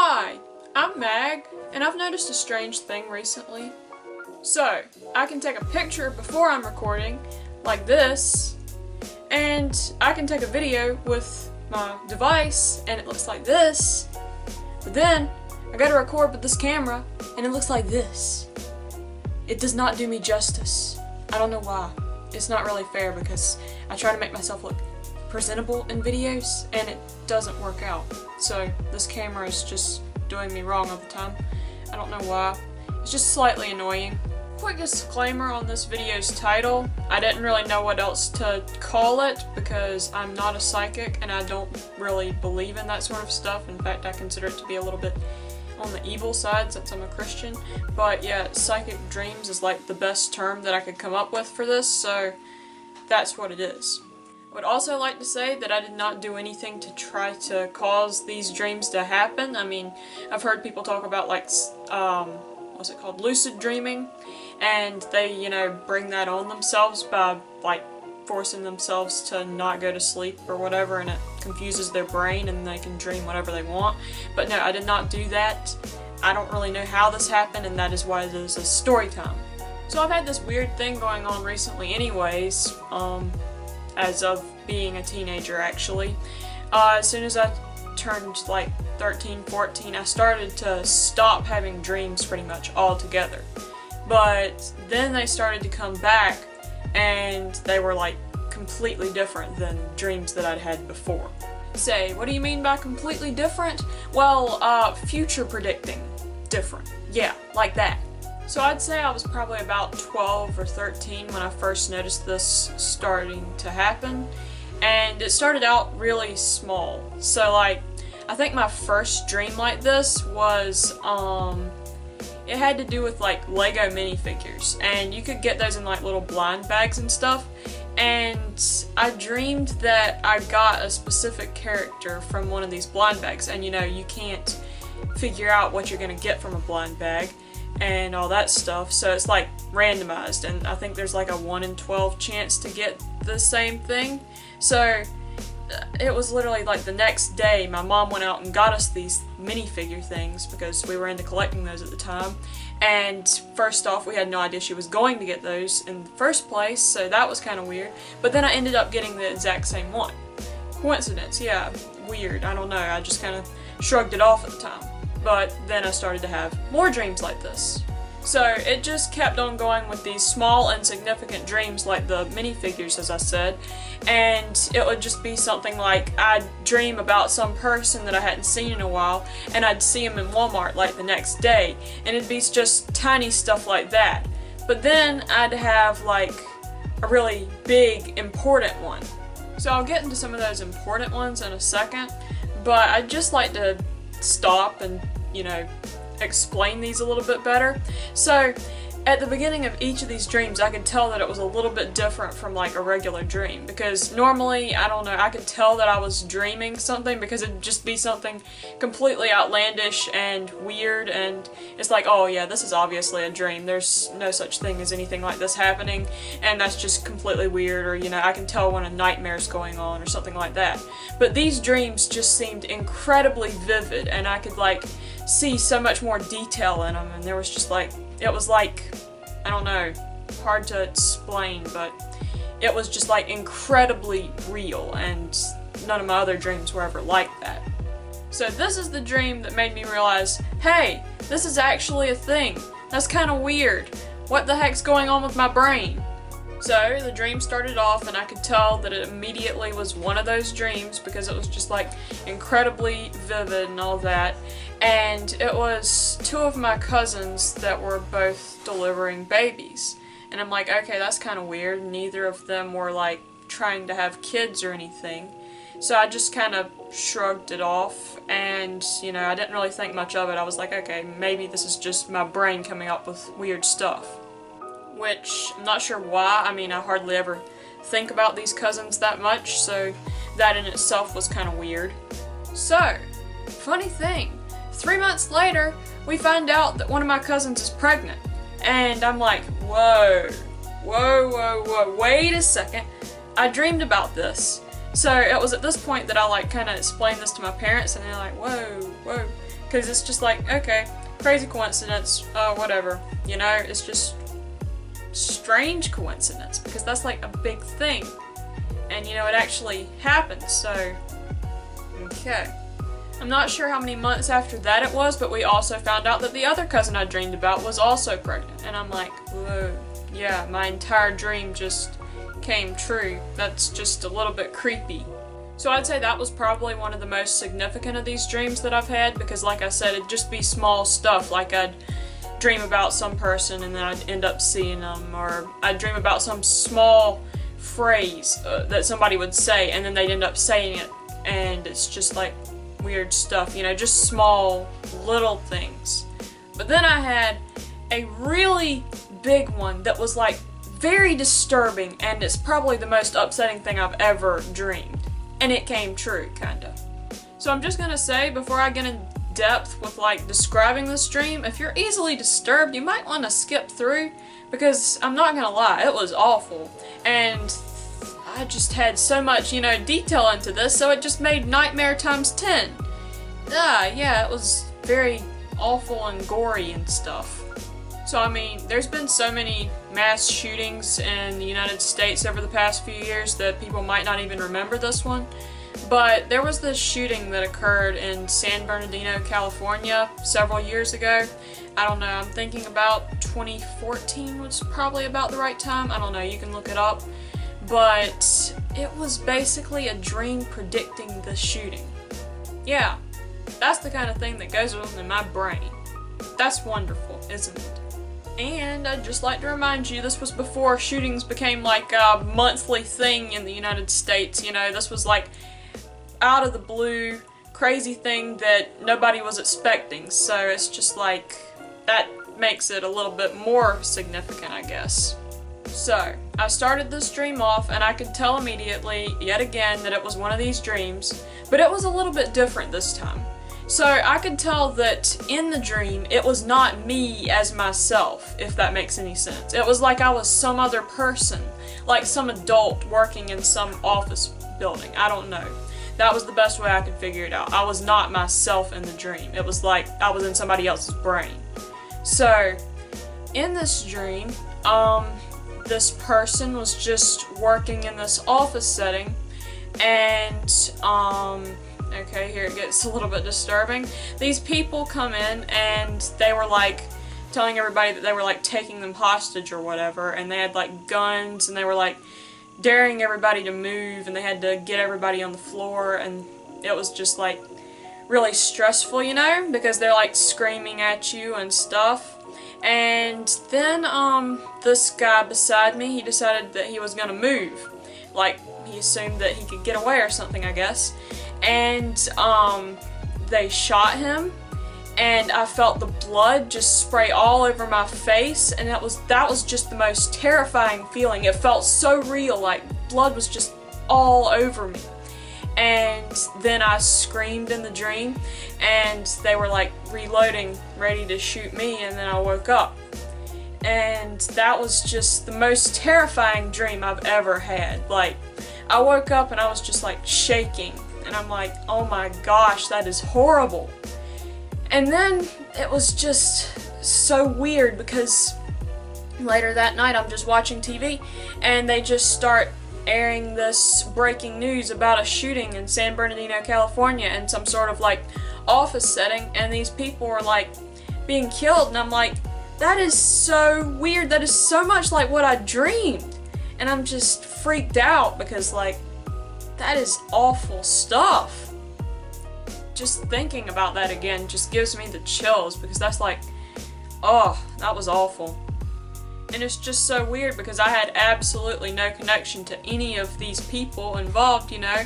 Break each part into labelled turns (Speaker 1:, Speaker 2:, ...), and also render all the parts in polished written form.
Speaker 1: Hi, I'm Mag, and I've noticed a strange thing recently. So, I can take a picture before I'm recording, like this, and I can take a video with my device, and it looks like this, but then I go to record with this camera, and it looks like this. It does not do me justice. I don't know why. It's not really fair because I try to make myself look presentable in videos, and it doesn't work out. So this camera is just doing me wrong all the time. I don't know why. It's just slightly annoying. Quick disclaimer on this video's title. I didn't really know what else to call it because I'm not a psychic and I don't really believe in that sort of stuff. In fact, I consider it to be a little bit on the evil side since I'm a Christian. But yeah, psychic dreams is like the best term that I could come up with for this, so that's what it is. I would also like to say that I did not do anything to try to cause these dreams to happen. I mean, I've heard people talk about like, what's it called, lucid dreaming, and they, you know, bring that on themselves by like forcing themselves to not go to sleep or whatever, and it confuses their brain and they can dream whatever they want. But no, I did not do that. I don't really know how this happened, and that is why it is a story time. So I've had this weird thing going on recently anyways, as of being a teenager actually. As soon as I turned like 13, 14, I started to stop having dreams pretty much altogether. But then they started to come back, and they were like completely different than dreams that I'd had before. Say, what do you mean by completely different? Well, future predicting different. Yeah, like that. So I'd say I was probably about 12 or 13 when I first noticed this starting to happen, and it started out really small. So like, I think my first dream like this was, it had to do with like Lego minifigures, and you could get those in like little blind bags and stuff, and I dreamed that I got a specific character from one of these blind bags, and you know, you can't figure out what you're gonna get from a blind bag and all that stuff, so it's like randomized, and I think there's like a 1 in 12 chance to get the same thing. So it was literally like the next day my mom went out and got us these minifigure things because we were into collecting those at the time, and first off, we had no idea she was going to get those in the first place, so that was kind of weird. But then I ended up getting the exact same one. Coincidence, yeah, weird, I don't know, I just kind of shrugged it off at the time. But then I started to have more dreams like this. So it just kept on going with these small insignificant dreams like the minifigures, as I said, and it would just be something like I'd dream about some person that I hadn't seen in a while, and I'd see him in Walmart like the next day, and it'd be just tiny stuff like that. But then I'd have like a really big important one. So I'll get into some of those important ones in a second, but I'd just like to stop and, you know, explain these a little bit better. So at the beginning of each of these dreams, I could tell that it was a little bit different from like a regular dream, because normally, I don't know, I could tell that I was dreaming something because it'd just be something completely outlandish and weird, and it's like, oh yeah, this is obviously a dream, there's no such thing as anything like this happening, and that's just completely weird, or you know, I can tell when a nightmare's going on or something like that. But these dreams just seemed incredibly vivid, and I could like see so much more detail in them, and there was just like, it was like, I don't know, hard to explain, but it was just like incredibly real, and none of my other dreams were ever like that. So this is the dream that made me realize, hey, this is actually a thing. That's kind of weird. What the heck's going on with my brain? So the dream started off, and I could tell that it immediately was one of those dreams because it was just like incredibly vivid and all that. And it was two of my cousins that were both delivering babies. And I'm like, okay, that's kind of weird. Neither of them were like trying to have kids or anything. So I just kind of shrugged it off, and you know, I didn't really think much of it. I was like, okay, maybe this is just my brain coming up with weird stuff. Which, I'm not sure why. I mean, I hardly ever think about these cousins that much, so that in itself was kind of weird. So, funny thing, 3 months later, we find out that one of my cousins is pregnant. And I'm like, whoa, wait a second. I dreamed about this. So it was at this point that I like kind of explained this to my parents, and they're like, whoa, Because it's just like, okay, crazy coincidence, whatever. You know, it's just strange coincidence, because that's like a big thing. And you know, it actually happened, so, okay. I'm not sure how many months after that it was, but we also found out that the other cousin I dreamed about was also pregnant. And I'm like, whoa, yeah, my entire dream just came true. That's just a little bit creepy. So I'd say that was probably one of the most significant of these dreams that I've had, because like I said, it'd just be small stuff, like I'd dream about some person and then I'd end up seeing them, or I'd dream about some small phrase that somebody would say and then they'd end up saying it, and it's just like weird stuff, you know, just small little things. But then I had a really big one that was like very disturbing, and it's probably the most upsetting thing I've ever dreamed. And it came true, kinda. So I'm just gonna say, before I get in depth with like describing this dream, if you're easily disturbed, you might want to skip through, because I'm not gonna lie, it was awful. And I just had so much, you know, detail into this, so it just made nightmare times 10. Yeah, it was very awful and gory and stuff. So I mean, there's been so many mass shootings in the United States over the past few years that people might not even remember this one. But there was this shooting that occurred in San Bernardino, California several years ago. I don't know, I'm thinking about 2014 was probably about the right time. I don't know, you can look it up. But it was basically a dream predicting the shooting. Yeah, that's the kind of thing that goes on in my brain. That's wonderful, isn't it? And I'd just like to remind you, this was before shootings became like a monthly thing in the United States. You know, this was like out of the blue, crazy thing that nobody was expecting. So it's just like, that makes it a little bit more significant, I guess. So, I started this dream off, and I could tell immediately, yet again, that it was one of these dreams, but it was a little bit different this time. So I could tell that in the dream, it was not me as myself, if that makes any sense. It was like I was some other person, like some adult working in some office building. I don't know. That was the best way I could figure it out. I was not myself in the dream. It was like I was in somebody else's brain. So, in this dream, this person was just working in this office setting, and, okay, here it gets a little bit disturbing. These people come in and they were like telling everybody that they were like taking them hostage or whatever, and they had like guns, and they were like daring everybody to move, and they had to get everybody on the floor, and it was just like really stressful, you know, because they're like screaming at you and stuff. And then this guy beside me, he decided that he was gonna move. Like, he assumed that he could get away or something, I guess. And they shot him, and I felt the blood just spray all over my face, and that was just the most terrifying feeling. It felt so real, like blood was just all over me. And then I screamed in the dream, and they were like reloading, ready to shoot me, and then I woke up. And that was just the most terrifying dream I've ever had. Like, I woke up and I was just like shaking, and I'm like, oh my gosh, that is horrible. And then it was just so weird, because later that night I'm just watching TV, and they just start airing this breaking news about a shooting in San Bernardino, California, in some sort of like office setting, and these people were like being killed, and I'm like, that is so weird, that is so much like what I dreamed. And I'm just freaked out, because like, that is awful stuff. Just thinking about that again just gives me the chills, because that's like, oh, that was awful. And it's just so weird, because I had absolutely no connection to any of these people involved, you know,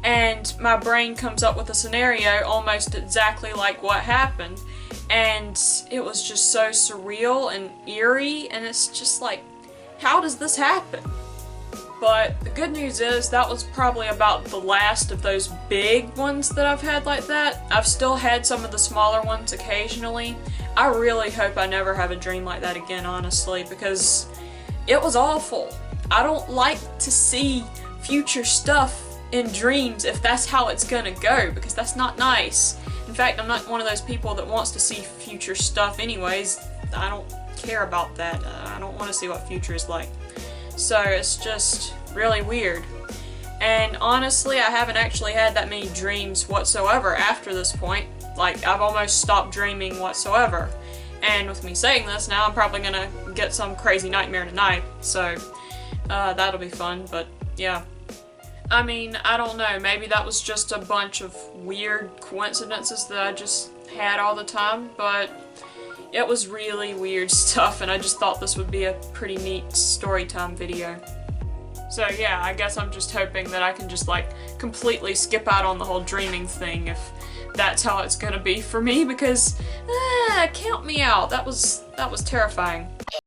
Speaker 1: and my brain comes up with a scenario almost exactly like what happened, and it was just so surreal and eerie, and it's just like, how does this happen? But the good news is that was probably about the last of those big ones that I've had like that. I've still had some of the smaller ones occasionally. I really hope I never have a dream like that again, honestly, because it was awful. I don't like to see future stuff in dreams if that's how it's gonna go, because that's not nice. In fact, I'm not one of those people that wants to see future stuff anyways. I don't care about that. I don't want to see what future is like. So it's just really weird. And honestly, I haven't actually had that many dreams whatsoever after this point. Like, I've almost stopped dreaming whatsoever. And with me saying this, now I'm probably gonna get some crazy nightmare tonight. So that'll be fun, but yeah. I mean, I don't know, maybe that was just a bunch of weird coincidences that I just had all the time, but it was really weird stuff, and I just thought this would be a pretty neat story time video. So yeah, I guess I'm just hoping that I can just like completely skip out on the whole dreaming thing if that's how it's gonna be for me, because count me out. That was terrifying.